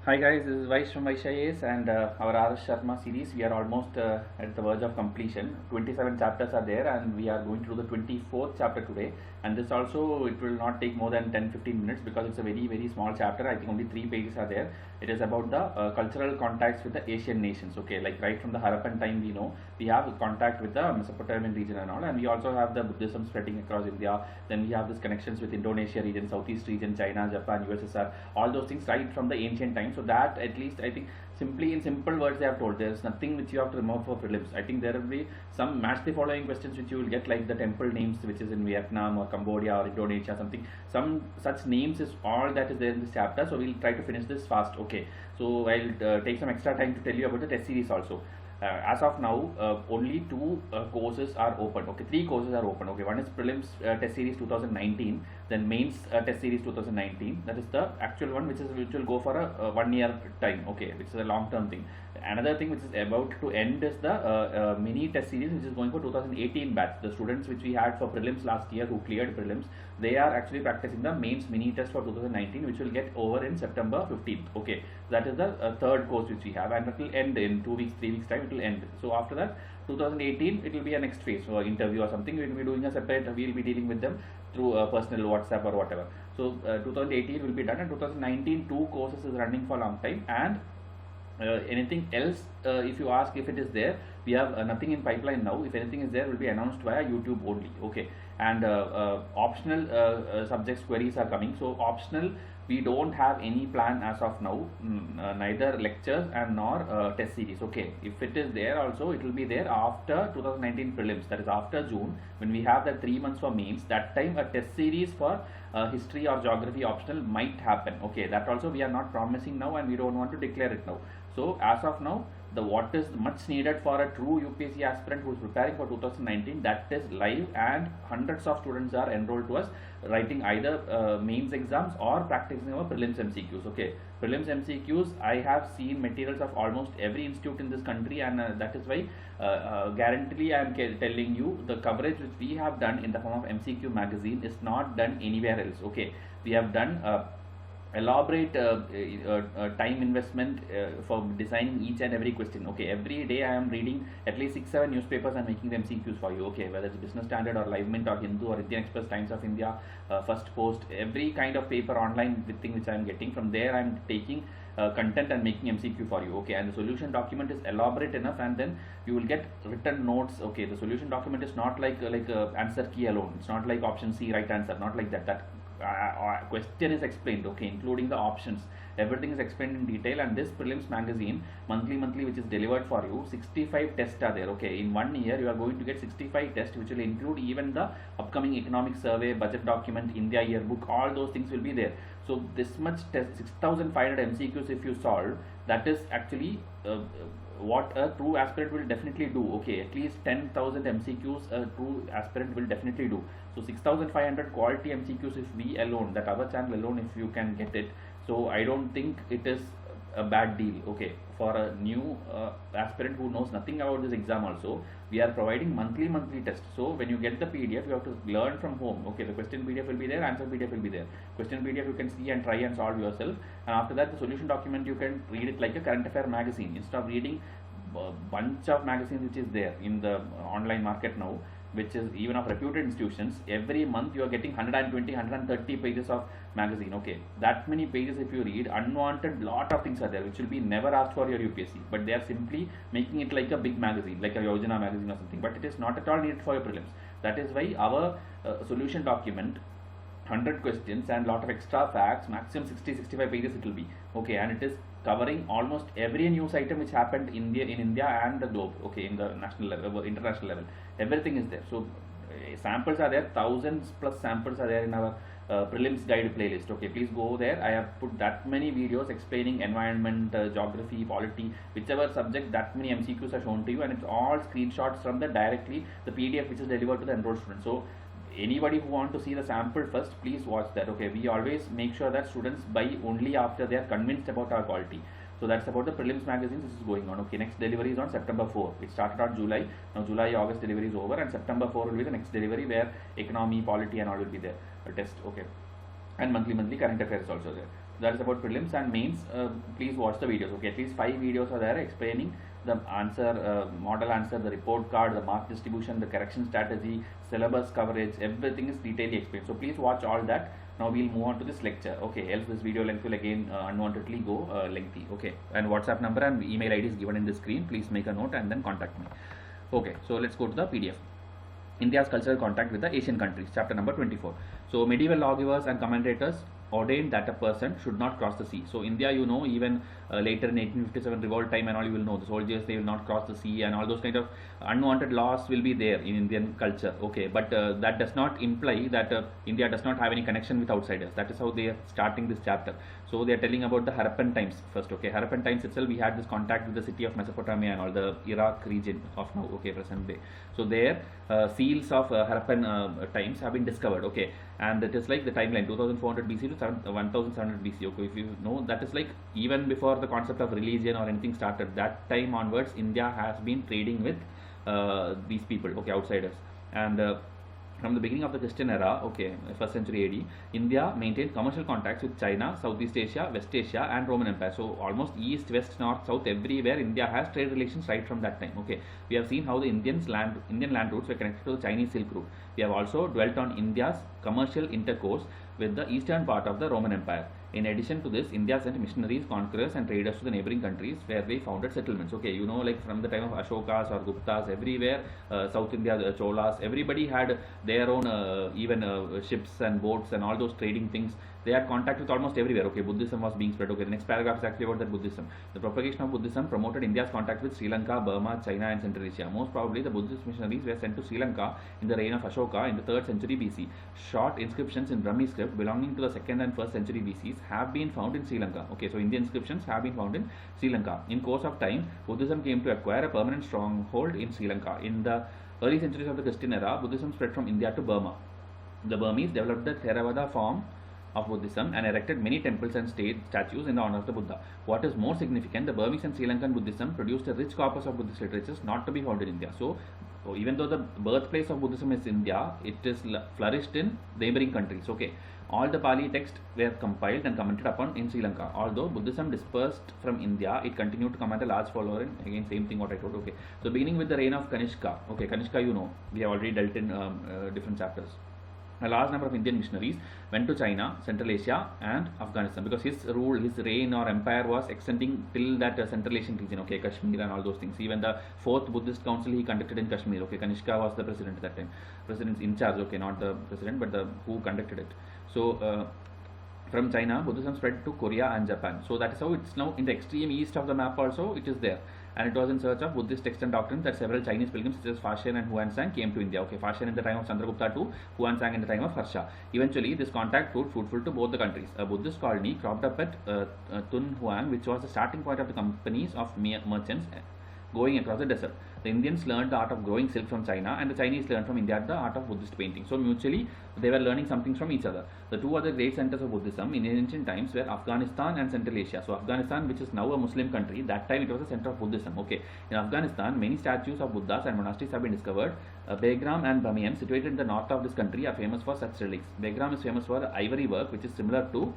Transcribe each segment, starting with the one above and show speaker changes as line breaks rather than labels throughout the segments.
Hi guys, this is Vice from Vaishayes and our R.S. Sharma series. We are almost at the verge of completion. 27 chapters are there and we are going through the 24th chapter today. And this also, it will not take more than 10-15 minutes because it's a very small chapter. I think only 3 pages are there. It is about the cultural contacts with the Asian nations. Okay, like right from the Harappan time we know, we have contact with the Mesopotamian region and all. And we also have the Buddhism spreading across India. Then we have these connections with Indonesia region, Southeast region, China, Japan, USSR, all those things right from the ancient times. So that at least I think simply in simple words they have told there's nothing which you have to remove for prelims. I think there will be some match the following questions which you will get, like the temple names which is in Vietnam or Cambodia or Indonesia, something, some such names is all that is there in this chapter. So we'll try to finish this fast. Okay, so I'll take some extra time to tell you about the test series also. As of now, only two courses are open. Okay, three courses are open. Okay, one is prelims test series 2019, then mains test series 2019. That is the actual one, which will go for a 1 year time. Okay, which is a long term thing. Another thing which is about to end is the mini test series, which is going for 2018 batch. The students which we had for prelims last year who cleared prelims, they are actually practicing the mains mini test for 2019, which will get over in September 15th. Okay, that is the third course which we have, and it will end in 2 weeks, 3 weeks time. It will end. So after that, 2018, it will be a next phase for interview or something. We will be doing a separate. We will be dealing with them through personal WhatsApp or whatever. So 2018 will be done, and 2019 two courses is running for a long time. And anything else, if you ask if it is there, we have nothing in pipeline now. If anything is there, will be announced via YouTube only. Okay, and optional subjects queries are coming. So optional, we don't have any plan as of now, neither lectures and nor test series. Okay, if it is there also, it will be there after 2019 prelims, that is after June, when we have that 3 months for mains. That time a test series for history or geography optional might happen. Okay, that also we are not promising now, and we don't want to declare it now. So as of now, the what is much needed for a true UPSC aspirant who is preparing for 2019, that is live, and hundreds of students are enrolled to us, writing either mains exams or practicing our prelims MCQs. Okay, prelims MCQs, I have seen materials of almost every institute in this country, and that is why guaranteedly I am telling you, the coverage which we have done in the form of MCQ magazine is not done anywhere else. Okay, we have done elaborate time investment for designing each and every question. Okay, every day I am reading at least 6-7 newspapers and making them CQs for you. Okay, whether it's Business Standard or Live Mint or Hindu or Indian Express, Times of India, First Post, every kind of paper online with thing which I am getting from there, I am taking content and making MCQ for you. Okay, and the solution document is elaborate enough, and then you will get written notes. Okay, the solution document is not like answer key alone. It's not like option C right answer, not like that. That question is explained. Okay, including the options, everything is explained in detail. And this prelims magazine monthly which is delivered for you, 65 tests are there. Okay, in 1 year you are going to get 65 tests, which will include even the upcoming economic survey, budget document, India yearbook, all those things will be there. So this much test, 6500 MCQs if you solve, that is actually what a true aspirant will definitely do. Okay, at least 10,000 MCQs a true aspirant will definitely do. So 6,500 quality MCQs, if we alone, that our channel alone, if you can get it, so I don't think it is a bad deal. Okay, for a new aspirant who knows nothing about this exam also, we are providing monthly test. So when you get the PDF, you have to learn from home. Okay, the question PDF will be there, answer PDF will be there. Question PDF you can see and try and solve yourself, and after that the solution document you can read it like a current affair magazine, instead of reading a bunch of magazines which is there in the online market now, which is even of reputed institutions. Every month you are getting 120 130 pages of magazine. Okay, that many pages if you read, unwanted lot of things are there which will be never asked for your UPSC, but they are simply making it like a big magazine, like a Yojana magazine or something, but it is not at all needed for your prelims. That is why our solution document, 100 questions and lot of extra facts, maximum 60-65 pages it will be. Okay, and it is covering almost every news item which happened in India and the globe. Okay, in the national level, international level, everything is there. So samples are there, thousands plus samples are there in our prelims guide playlist. Okay, please go there. I have put that many videos explaining environment, geography, polity, whichever subject, that many MCQs are shown to you, and it's all screenshots from the directly the PDF which is delivered to the enrolled students. So anybody who want to see the sample first, please watch that. Okay, we always make sure that students buy only after they are convinced about our quality. So that's about the prelims magazines. This is going on. Okay, next delivery is on September 4. It started on July. Now July August delivery is over, and September 4 will be the next delivery, where economy, polity and all will be there, a test. Okay, and monthly current affairs also there. that is about prelims and mains. Please watch the videos. Okay, at least 5 videos are there explaining the answer, model answer, the report card, the mark distribution, the correction strategy, syllabus coverage, everything is detailedly explained. So please watch all that. Now we'll move on to this lecture. Okay, else this video length will again unwantedly go lengthy. Okay, and WhatsApp number and email ID is given in the screen. Please make a note and then contact me. Okay, so let's go to the PDF. India's cultural contact with the Asian countries, chapter number 24. So medieval lawgivers and commentators ordained that a person should not cross the sea. So India, you know, even later in 1857 revolt time and all, you will know the soldiers, they will not cross the sea, and all those kind of unwanted laws will be there in Indian culture. Okay, but that does not imply that India does not have any connection with outsiders. That is how they are starting this chapter. So they are telling about the Harappan times first. Okay, Harappan times itself, we had this contact with the city of Mesopotamia and all the Iraq region of now, okay, present day. So there seals of Harappan times have been discovered. Okay, and it is like the timeline 2400 BC to 1700 BC. Okay, if you know, that is like even before the concept of religion or anything started, that time onwards India has been trading with these people, okay, outsiders. And from the beginning of the Christian era, okay, 1st century AD, India maintained commercial contacts with China, Southeast Asia, West Asia, and Roman Empire. So almost east, west, north, south, everywhere India has trade relations right from that time. Okay, we have seen how the Indian land routes were connected to the Chinese Silk Route. We have also dwelt on India's commercial intercourse with the eastern part of the Roman Empire. In addition to this, India sent missionaries, conquerors, and traders to the neighboring countries where they founded settlements. Okay, you know, like from the time of Ashokas or Guptas, everywhere, South India, Cholas, everybody had their own even ships and boats and all those trading things. They had contact with almost everywhere. Okay, Buddhism was being spread. Okay, the next paragraph is actually about that Buddhism. The propagation of Buddhism promoted India's contact with Sri Lanka, Burma, China, and Central Asia. Most probably, the Buddhist missionaries were sent to Sri Lanka in the reign of Ashoka in the 3rd century BC. Short inscriptions in Brahmi script belonging to the 2nd and 1st century BCs have been found in Sri Lanka. Okay, so Indian inscriptions have been found in Sri Lanka. In course of time, Buddhism came to acquire a permanent stronghold in Sri Lanka. In the early centuries of the Christian era, Buddhism spread from India to Burma. The Burmese developed the Theravada form of Buddhism and erected many temples and statues in the honor of the Buddha. What is more significant, the Burmese and Sri Lankan Buddhism produced a rich corpus of Buddhist literatures not to be found in India. So even though the birthplace of Buddhism is India, it is flourished in neighboring countries. Okay, all the Pali texts were compiled and commented upon in Sri Lanka. Although Buddhism dispersed from India, it continued to command a large following. Again, same thing what I told. Okay, so beginning with the reign of Kanishka. Okay, Kanishka, you know, we have already dealt in different chapters. A large number of Indian missionaries went to China, Central Asia, and Afghanistan, because his rule, his reign or empire was extending till that Central Asian region, okay, Kashmir and all those things. Even the 4th Buddhist Council he conducted in Kashmir. Okay, Kanishka was the president at that time, president in charge. Okay, not the president, but the who conducted it. So from China, Buddhism spread to Korea and Japan. So that is how it's now in the extreme east of the map. Also, it is there. And it was in search of Buddhist texts and doctrines that several Chinese pilgrims such as Fashion and Huansang came to India. Okay, Fashion in the time of Chandragupta to Huansang in the time of Harsha. Eventually, this contact proved fruitful to both the countries. A Buddhist colony cropped up at Tun Huang, which was the starting point of the companies of merchants going across the desert. The Indians learned the art of growing silk from China, and the Chinese learned from India the art of Buddhist painting. So mutually, they were learning something from each other. The two other great centers of Buddhism in ancient times were Afghanistan and Central Asia. So Afghanistan, which is now a Muslim country, that time it was a center of Buddhism. Okay, in Afghanistan, many statues of Buddhas and monasteries have been discovered. Begram and Bamiyan, situated in the north of this country, are famous for such relics. Begram is famous for ivory work, which is similar to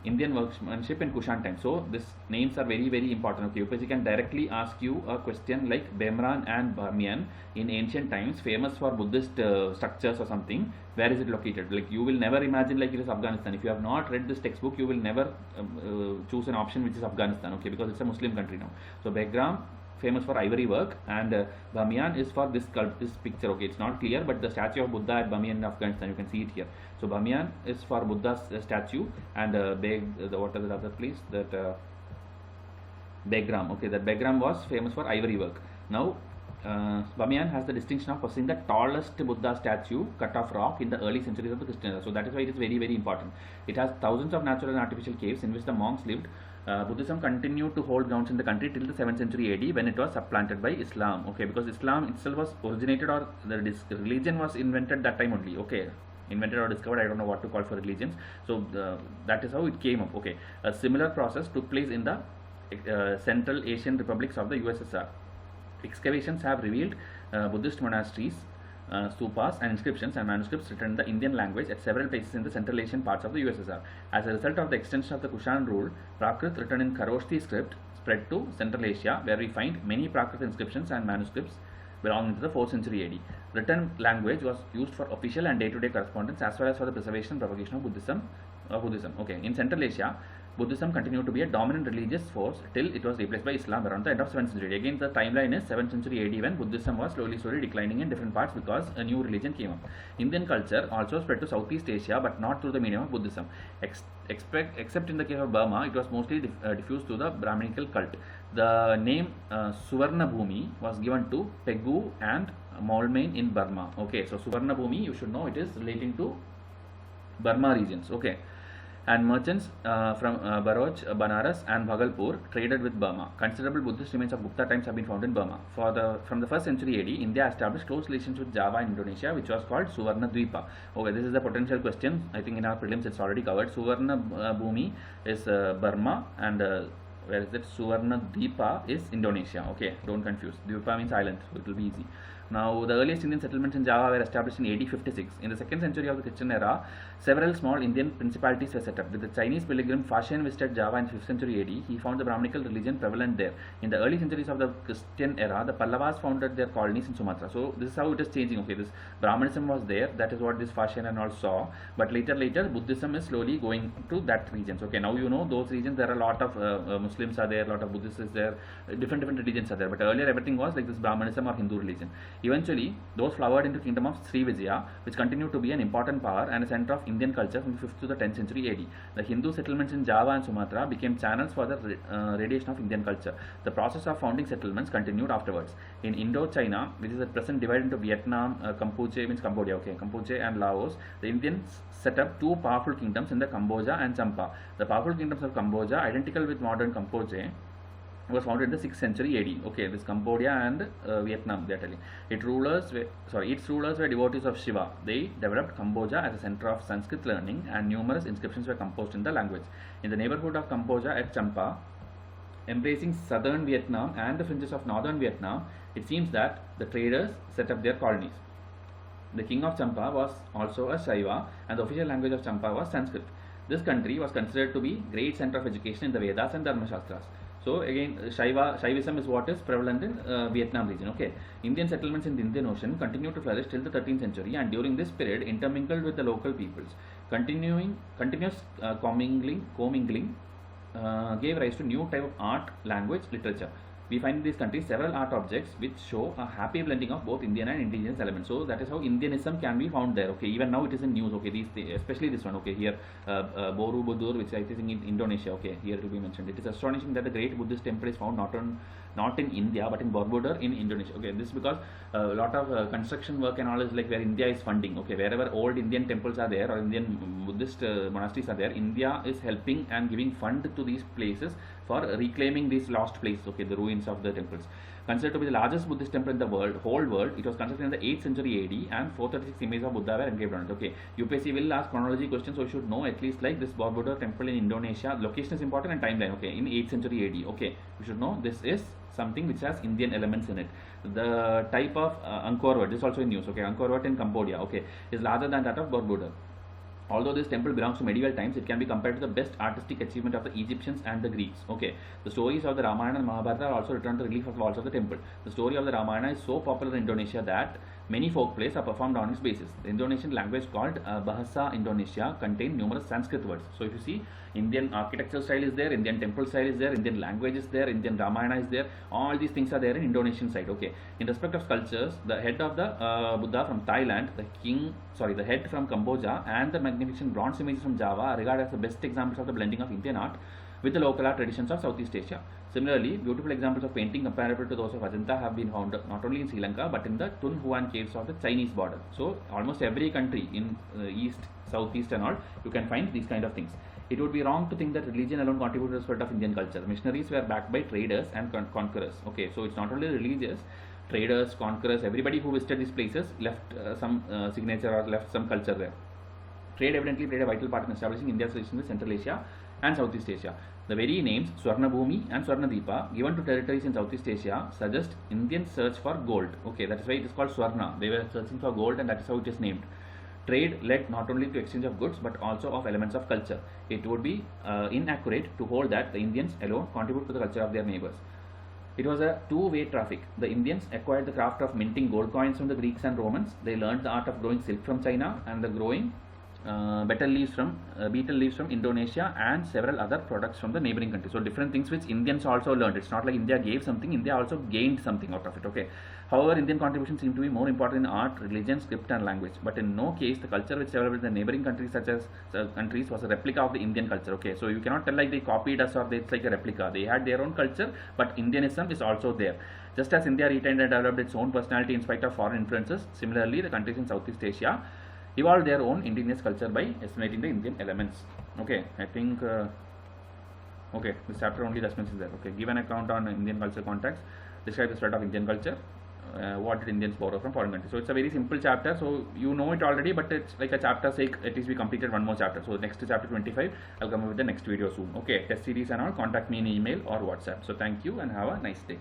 Indian workmanship in Kushan time. So these names are very, very important. Okay, UPSC can directly ask you a question like Bemran and Bamiyan in ancient times, famous for Buddhist structures or something. Where is it located? Like you will never imagine like it is Afghanistan. If you have not read this textbook, you will never choose an option which is Afghanistan. Okay, because it's a Muslim country now. So Begram, famous for ivory work, and Bamiyan is for this picture. Okay, it's not clear, but the statue of Buddha at Bamiyan in Afghanistan, you can see it here. So Bamiyan is for Buddha's statue, and what is the other place? That Begram. Okay, that Begram was famous for ivory work. Now Bamiyan has the distinction of possessing the tallest Buddha statue cut off rock in the early centuries of the Christian era. So that is why it is very, very important. It has thousands of natural and artificial caves in which the monks lived. Buddhism continued to hold grounds in the country till the 7th century AD, when it was supplanted by Islam. Okay, because Islam itself was originated, or the religion was invented that time only. Okay, invented or discovered, I don't know what to call for religions. So that is how it came up. Okay, a similar process took place in the Central Asian republics of the USSR. Excavations have revealed Buddhist monasteries stupas and inscriptions and manuscripts written in the Indian language at several places in the Central Asian parts of the USSR. As a result of the extension of the Kushan rule, Prakrit written in Kharoshthi script spread to Central Asia, where we find many Prakrit inscriptions and manuscripts belonging to the 4th century AD. Written language was used for official and day-to-day correspondence as well as for the preservation and propagation of Buddhism. Okay, in Central Asia, Buddhism continued to be a dominant religious force till it was replaced by Islam around the end of 7th century. Again, the timeline is 7th century AD when Buddhism was slowly declining in different parts because a new religion came up. Indian culture also spread to Southeast Asia, but not through the medium of Buddhism. Except in the case of Burma, it was mostly diffused to the Brahminical cult. The name Suvarna Bhumi was given to Pegu and Moulmein in Burma. Okay, so Suvarna Bhumi, you should know it is relating to Burma regions. Okay. And merchants from Baroch, Banaras and Bhagalpur traded with Burma. Considerable Buddhist remains of Gupta times have been found in Burma. From the 1st century AD, India established close relations with Java and Indonesia, which was called Suvarna Dwipa. Okay, this is a potential question. I think in our prelims it's already covered. Suvarna Bhumi is Burma, and where is it? Suvarna Dwipa is Indonesia. Okay, don't confuse. Dwipa means island, so it will be easy. Now, the earliest Indian settlements in Java were established in AD 56. In the 2nd century of the Christian era, several small Indian principalities were set up. With the Chinese pilgrim Fashion visited Java in 5th century AD, he found the Brahminical religion prevalent there. In the early centuries of the Christian era, the Pallavas founded their colonies in Sumatra. So, this is how it is changing. Okay, this Brahmanism was there. That is what this Fashion and all saw. But later, Buddhism is slowly going to that regions. Okay, now you know those regions. There are a lot of Muslims are there, a lot of Buddhists is there, different religions are there. But earlier, everything was like this Brahmanism or Hindu religion. Eventually, those flowered into kingdom of Srivijaya, which continued to be an important power and a center of Indian culture from the 5th to the 10th century AD. The Hindu settlements in Java and Sumatra became channels for the radiation of Indian culture. The process of founding settlements continued afterwards. In Indochina, which is at present divided into Vietnam, Cambodia and Laos, the Indians set up two powerful kingdoms in the Cambodia and Champa. The powerful kingdoms of Cambodia, identical with modern Cambodia, was founded in the 6th century AD. Okay, this Cambodia and Vietnam, they are telling. Its rulers were devotees of Shiva. They developed Cambodia as a center of Sanskrit learning, and numerous inscriptions were composed in the language. In the neighborhood of Cambodia at Champa, embracing southern Vietnam and the fringes of northern Vietnam, it seems that the traders set up their colonies. The king of Champa was also a Shaiva, and the official language of Champa was Sanskrit. This country was considered to be great center of education in the Vedas and Dharma Shastras. So again, Shaivism is what is prevalent in Vietnam region. Okay, Indian settlements in the Indian Ocean continued to flourish till the 13th century, and during this period, intermingled with the local peoples. Continuous commingling gave rise to new type of art, language, literature. We find in these countries several art objects which show a happy blending of both Indian and indigenous elements. So that is how Indianism can be found there. Okay, even now it is in news. Okay, especially this one. Okay, here Borobudur, which I think in Indonesia. Okay, here it will be mentioned. It is astonishing that the great Buddhist temple is found not in India but in Borobudur in Indonesia. Okay, this is because a lot of construction work and all is like where India is funding. Okay, wherever old Indian temples are there or Indian Buddhist monasteries are there, India is helping and giving fund to these places for reclaiming these lost places. Okay, the ruins of the temples. Considered to be the largest Buddhist temple in the whole world, it was constructed in the 8th century AD, and 436 images of Buddha were engraved on it. Okay, UPSC will ask chronology questions, so you should know at least like this Borobudur temple in Indonesia. Location is important and timeline. Okay, in 8th century AD. Okay, you should know this is something which has Indian elements in it. The type of Angkor Wat, this is also in news. Okay, Angkor Wat in Cambodia. Okay, is larger than that of Borobudur. Although this temple belongs to medieval times, it can be compared to the best artistic achievement of the Egyptians and the Greeks. Okay, the stories of the Ramayana and Mahabharata are also returned to relief of the walls of the temple. The story of the Ramayana is so popular in Indonesia that many folk plays are performed on its basis. The Indonesian language called Bahasa Indonesia contains numerous Sanskrit words. So if you see, Indian architectural style is there, Indian temple style is there, Indian language is there, Indian Ramayana is there. All these things are there in Indonesian side. Okay. In respect of sculptures, the head of the Buddha from Thailand, the head from Cambodia, and the magnificent bronze images from Java are regarded as the best examples of the blending of Indian art with the local art traditions of Southeast Asia. Similarly, beautiful examples of painting comparable to those of Ajanta have been found not only in Sri Lanka but in the Tun Huan caves of the Chinese border. So, almost every country in East, Southeast and all, you can find these kind of things. It would be wrong to think that religion alone contributed to the spread of Indian culture. Missionaries were backed by traders and conquerors. Okay, so it's not only religious, traders, conquerors, everybody who visited these places left some signature or left some culture there. Trade evidently played a vital part in establishing India's relations with Central Asia and Southeast Asia. The very names Swarnabhumi and Swarnadeepa given to territories in Southeast Asia suggest Indian search for gold. Okay, that is why it is called Swarna. They were searching for gold, and that is how it is named. Trade led not only to exchange of goods but also of elements of culture. It would be inaccurate to hold that the Indians alone contribute to the culture of their neighbors. It was a two-way traffic. The Indians acquired the craft of minting gold coins from the Greeks and Romans. They learned the art of growing silk from China and the growing betel leaves from Indonesia and several other products from the neighboring countries. So different things which Indians also learned. It's not like India gave something, India also gained something out of it. Okay. However, Indian contributions seem to be more important in art, religion, script and language. But in no case the culture which developed in the neighboring countries such as countries was a replica of the Indian culture. Okay. So you cannot tell like they copied us or it's like a replica. They had their own culture, but Indianism is also there. Just as India retained and developed its own personality in spite of foreign influences, similarly the countries in Southeast Asia evolved their own indigenous culture by assimilating the Indian elements. Okay, I think okay, this chapter only thus much is there. Okay, give an account on Indian culture context, describe the spread of Indian culture, what did Indians borrow from foreign countries. So it's a very simple chapter, so you know it already, but it's like a chapter sake, at least we completed one more chapter. So next chapter 25, I'll come up with the next video soon. Okay, test series and all, contact me in email or WhatsApp. So thank you and have a nice day.